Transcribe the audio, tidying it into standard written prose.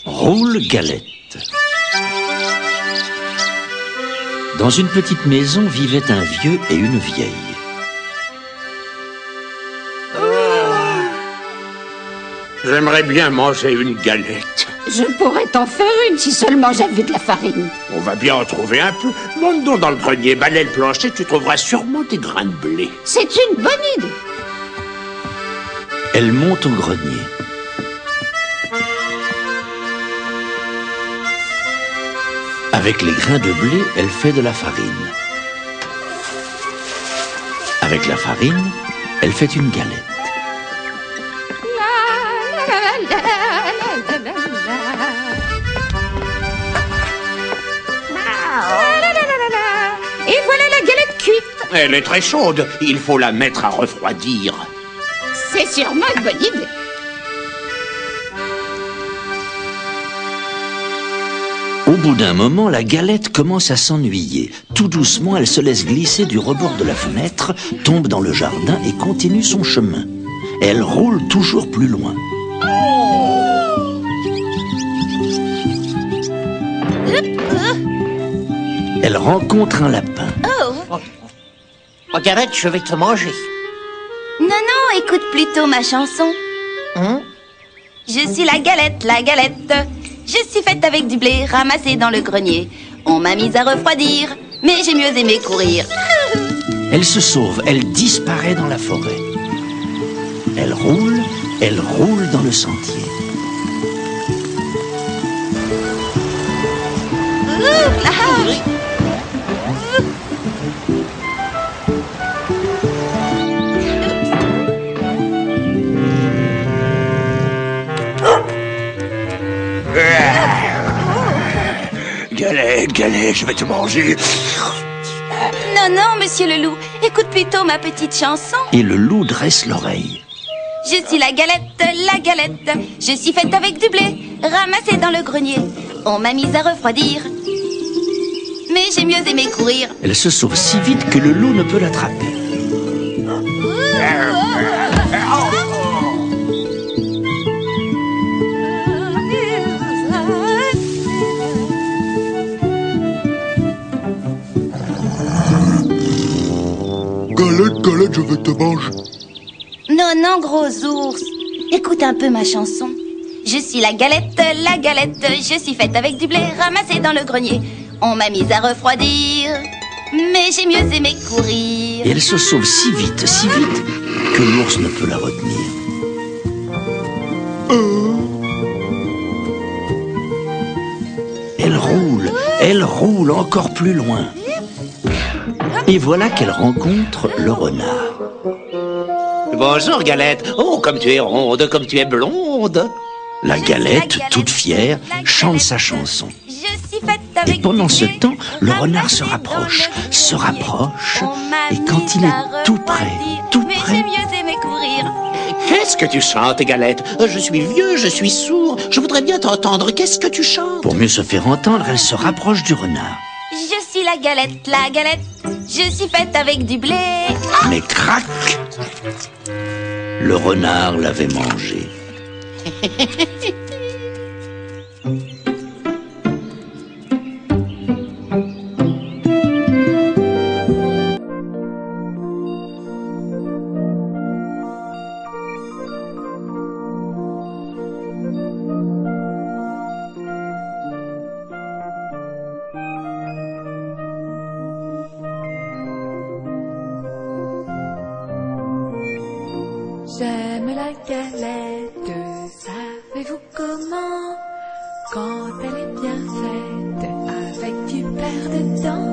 Roule Galette. Dans une petite maison vivaient un vieux et une vieille. J'aimerais bien manger une galette. Je pourrais t'en faire une si seulement j'avais de la farine. On va bien en trouver un peu. Monte donc dans le grenier, balaie le plancher, tu trouveras sûrement des grains de blé. C'est une bonne idée. Elle monte au grenier. Avec les grains de blé, elle fait de la farine. Avec la farine, elle fait une galette. Et voilà la galette cuite. Elle est très chaude, il faut la mettre à refroidir. C'est sûrement une bonne idée. Au bout d'un moment, la galette commence à s'ennuyer. Tout doucement, elle se laisse glisser du rebord de la fenêtre, tombe dans le jardin et continue son chemin. Elle roule toujours plus loin. Elle rencontre un lapin. Oh, Galette, je vais te manger. Non, non, écoute plutôt ma chanson. Je suis la galette, la galette. Je suis faite avec du blé ramassé dans le grenier. On m'a mise à refroidir, mais j'ai mieux aimé courir. Elle se sauve, elle disparaît dans la forêt. Elle roule dans le sentier. Galette, je vais te manger. Non, non, monsieur le loup, écoute plutôt ma petite chanson. Et le loup dresse l'oreille. Je suis la galette, la galette. Je suis faite avec du blé, ramassé dans le grenier. On m'a mise à refroidir, mais j'ai mieux aimé courir. Elle se sauve si vite que le loup ne peut l'attraper. Galette, je vais te manger. Non, non, gros ours. Écoute un peu ma chanson. Je suis la galette, la galette. Je suis faite avec du blé ramassé dans le grenier. On m'a mise à refroidir, mais j'ai mieux aimé courir. Et elle se sauve si vite, que l'ours ne peut la retenir. Elle roule encore plus loin. Et voilà qu'elle rencontre le renard. Bonjour, Galette. Oh, comme tu es ronde, comme tu es blonde. La Galette, toute fière, chante sa chanson. Je suis faite avec Et pendant du ce blé, temps, le renard ramassé se dans rapproche, le grenier. et quand il est tout près, mais j'ai mieux aimé courir. Qu'est-ce que tu chantes, Galette? Je suis vieux, je suis sourd. Je voudrais bien t'entendre. Qu'est-ce que tu chantes? Pour mieux se faire entendre, elle se rapproche du renard. Je suis la galette, la galette. Je suis faite avec du blé. Mais crac! Le renard l'avait mangé. J'aime la galette, savez-vous comment? Quand elle est bien faite, avec du beurre dedans.